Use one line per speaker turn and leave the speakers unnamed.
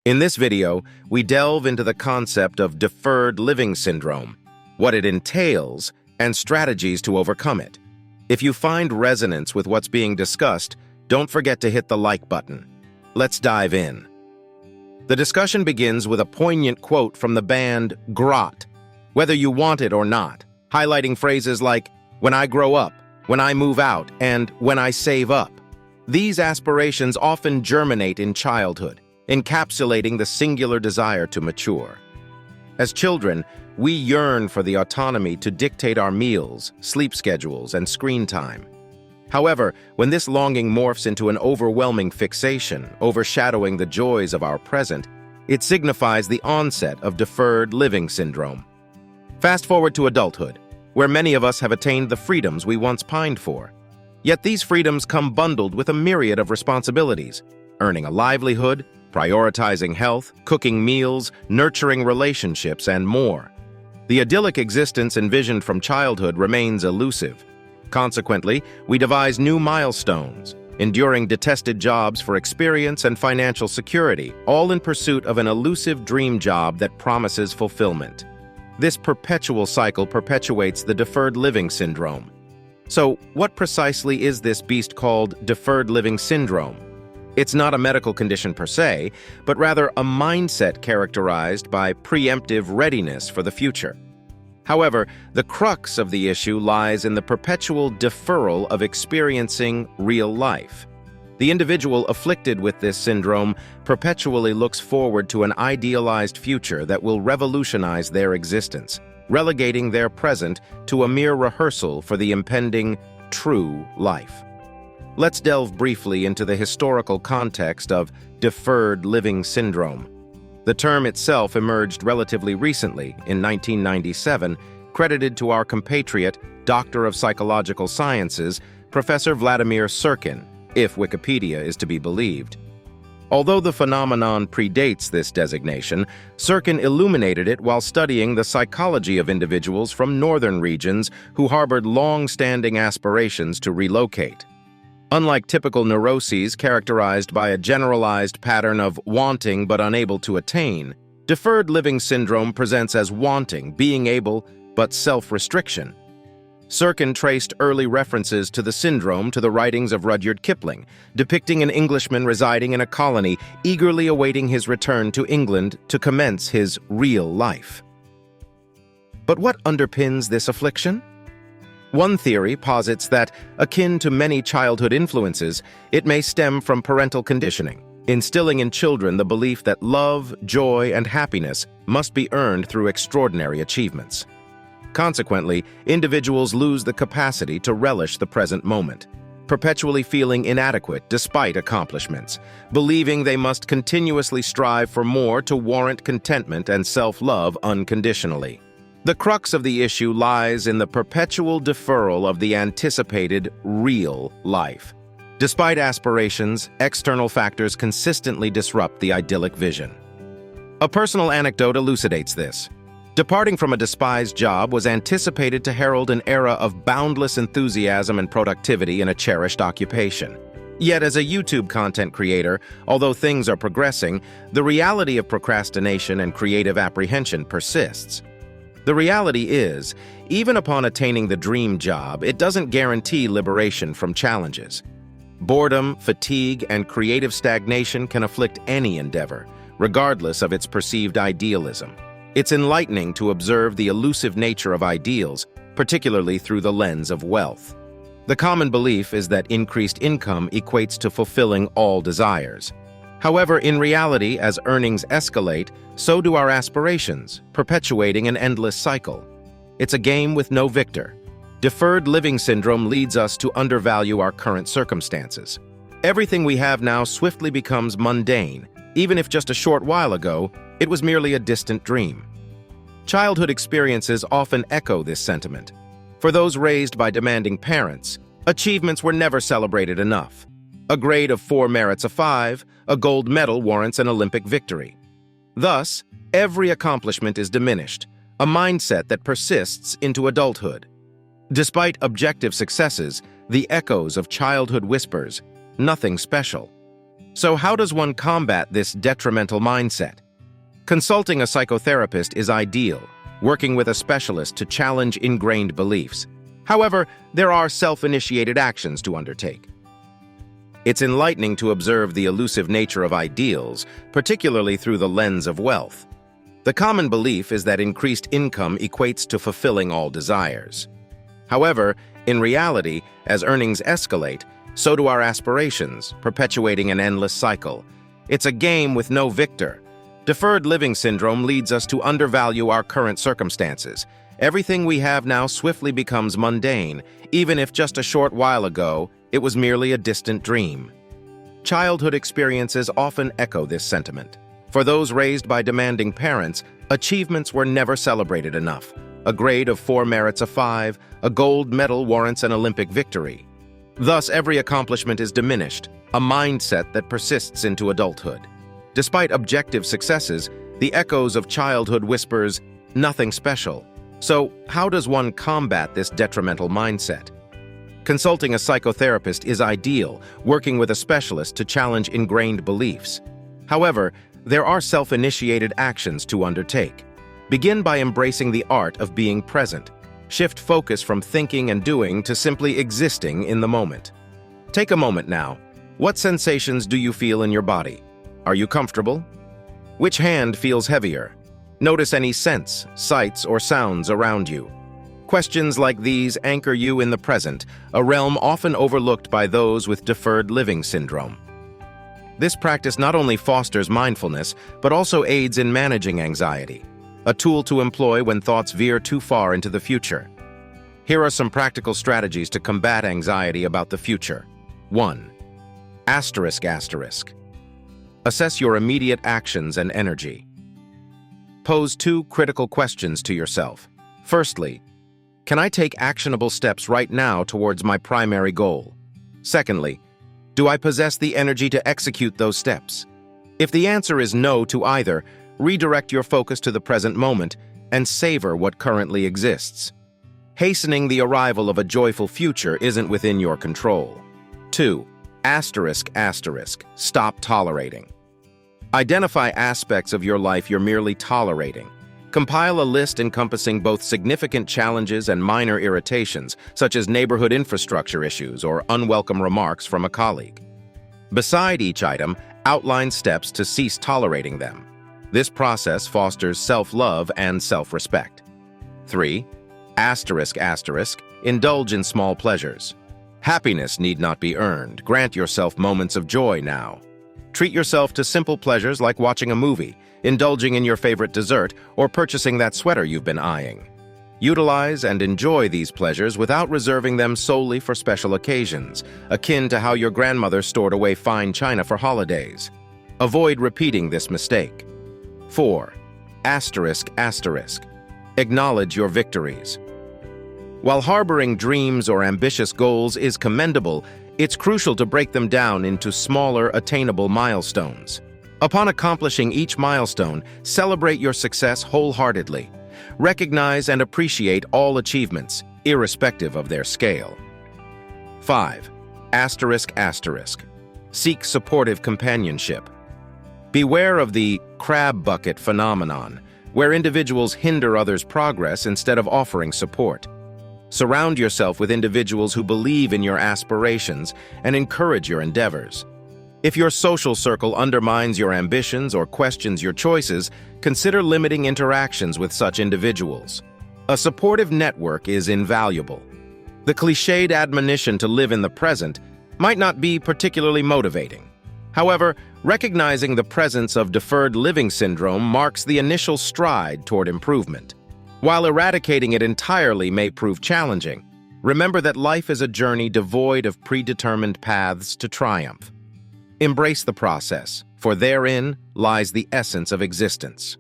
In this video, we delve into the concept of deferred living syndrome, what it entails, and strategies to overcome it. If you find resonance with what's being discussed, don't forget to hit the like button. Let's dive in. The discussion begins with a poignant quote from the band Grot, "Whether you want it or not," highlighting phrases like, "when I grow up," "when I move out," and "when I save up." These aspirations often germinate in childhood, encapsulating the singular desire to mature. As children, we yearn for the autonomy to dictate our meals, sleep schedules, and screen time. However, when this longing morphs into an overwhelming fixation, overshadowing the joys of our present, it signifies the onset of deferred living syndrome. Fast forward to adulthood, where many of us have attained the freedoms we once pined for. Yet these freedoms come bundled with a myriad of responsibilities: earning a livelihood, prioritizing health, cooking meals, nurturing relationships, and more. The idyllic existence envisioned from childhood remains elusive. Consequently, we devise new milestones, enduring detested jobs for experience and financial security, all in pursuit of an elusive dream job that promises fulfillment. This perpetual cycle perpetuates the deferred living syndrome. So, what precisely is this beast called deferred living syndrome? It's not a medical condition per se, but rather a mindset characterized by preemptive readiness for the future. However, the crux of the issue lies in the perpetual deferral of experiencing real life. The individual afflicted with this syndrome perpetually looks forward to an idealized future that will revolutionize their existence, relegating their present to a mere rehearsal for the impending true life. Let's delve briefly into the historical context of deferred living syndrome. The term itself emerged relatively recently, in 1997, credited to our compatriot, Doctor of Psychological Sciences, Professor Vladimir Sirkin, if Wikipedia is to be believed. Although the phenomenon predates this designation, Sirkin illuminated it while studying the psychology of individuals from northern regions who harbored long-standing aspirations to relocate. Unlike typical neuroses characterized by a generalized pattern of wanting but unable to attain, deferred living syndrome presents as wanting, being able, but self-restriction. Sirkin traced early references to the syndrome to the writings of Rudyard Kipling, depicting an Englishman residing in a colony, eagerly awaiting his return to England to commence his real life. But what underpins this affliction? One theory posits that, akin to many childhood influences, it may stem from parental conditioning, instilling in children the belief that love, joy, and happiness must be earned through extraordinary achievements. Consequently, individuals lose the capacity to relish the present moment, perpetually feeling inadequate despite accomplishments, believing they must continuously strive for more to warrant contentment and self-love unconditionally. The crux of the issue lies in the perpetual deferral of the anticipated real life. Despite aspirations, external factors consistently disrupt the idyllic vision. A personal anecdote elucidates this. Departing from a despised job was anticipated to herald an era of boundless enthusiasm and productivity in a cherished occupation. Yet as a YouTube content creator, although things are progressing, the reality of procrastination and creative apprehension persists. The reality is, even upon attaining the dream job, it doesn't guarantee liberation from challenges. Boredom, fatigue, and creative stagnation can afflict any endeavor, regardless of its perceived idealism. It's enlightening to observe the elusive nature of ideals, particularly through the lens of wealth. The common belief is that increased income equates to fulfilling all desires. However, in reality, as earnings escalate, so do our aspirations, perpetuating an endless cycle. It's a game with no victor. Deferred living syndrome leads us to undervalue our current circumstances. Everything we have now swiftly becomes mundane, even if just a short while ago, it was merely a distant dream. Childhood experiences often echo this sentiment. For those raised by demanding parents, achievements were never celebrated enough. A grade of 4 merits a 5, a gold medal warrants an Olympic victory. Thus, every accomplishment is diminished, a mindset that persists into adulthood. Despite objective successes, the echoes of childhood whispers, "Nothing special." So how does one combat this detrimental mindset? Consulting a psychotherapist is ideal, working with a specialist to challenge ingrained beliefs. However, there are self-initiated actions to undertake. It's enlightening to observe the elusive nature of ideals, particularly through the lens of wealth. The common belief is that increased income equates to fulfilling all desires. However, in reality, as earnings escalate, so do our aspirations, perpetuating an endless cycle. It's a game with no victor. Deferred living syndrome leads us to undervalue our current circumstances. Everything we have now swiftly becomes mundane, even if just a short while ago, it was merely a distant dream. Childhood experiences often echo this sentiment. For those raised by demanding parents, achievements were never celebrated enough. A grade of 4 merits a 5, a gold medal warrants an Olympic victory. Thus, every accomplishment is diminished, a mindset that persists into adulthood. Despite objective successes, the echoes of childhood whispers, "Nothing special." So, how does one combat this detrimental mindset? Consulting a psychotherapist is ideal, working with a specialist to challenge ingrained beliefs. However, there are self-initiated actions to undertake. Begin by embracing the art of being present. Shift focus from thinking and doing to simply existing in the moment. Take a moment now. What sensations do you feel in your body? Are you comfortable? Which hand feels heavier? Notice any scents, sights, or sounds around you. Questions like these anchor you in the present, a realm often overlooked by those with deferred living syndrome. This practice not only fosters mindfulness, but also aids in managing anxiety, a tool to employ when thoughts veer too far into the future. Here are some practical strategies to combat anxiety about the future. 1. ***. Assess your immediate actions and energy. Pose 2 critical questions to yourself. Firstly, can I take actionable steps right now towards my primary goal? Secondly, do I possess the energy to execute those steps? If the answer is no to either, redirect your focus to the present moment and savor what currently exists. Hastening the arrival of a joyful future isn't within your control. 2. ***. Stop tolerating. Identify aspects of your life you're merely tolerating. Compile a list encompassing both significant challenges and minor irritations, such as neighborhood infrastructure issues or unwelcome remarks from a colleague. Beside each item, outline steps to cease tolerating them. This process fosters self-love and self-respect. 3. ***. Indulge in small pleasures. Happiness need not be earned. Grant yourself moments of joy now. Treat yourself to simple pleasures like watching a movie, indulging in your favorite dessert, or purchasing that sweater you've been eyeing. Utilize and enjoy these pleasures without reserving them solely for special occasions, akin to how your grandmother stored away fine china for holidays. Avoid repeating this mistake. 4. ***. Acknowledge your victories. While harboring dreams or ambitious goals is commendable, it's crucial to break them down into smaller, attainable milestones. Upon accomplishing each milestone, celebrate your success wholeheartedly. Recognize and appreciate all achievements, irrespective of their scale. 5. ***. Seek supportive companionship. Beware of the crab bucket phenomenon, where individuals hinder others' progress instead of offering support. Surround yourself with individuals who believe in your aspirations and encourage your endeavors. If your social circle undermines your ambitions or questions your choices, consider limiting interactions with such individuals. A supportive network is invaluable. The cliched admonition to live in the present might not be particularly motivating. However, recognizing the presence of deferred living syndrome marks the initial stride toward improvement. While eradicating it entirely may prove challenging, remember that life is a journey devoid of predetermined paths to triumph. Embrace the process, for therein lies the essence of existence.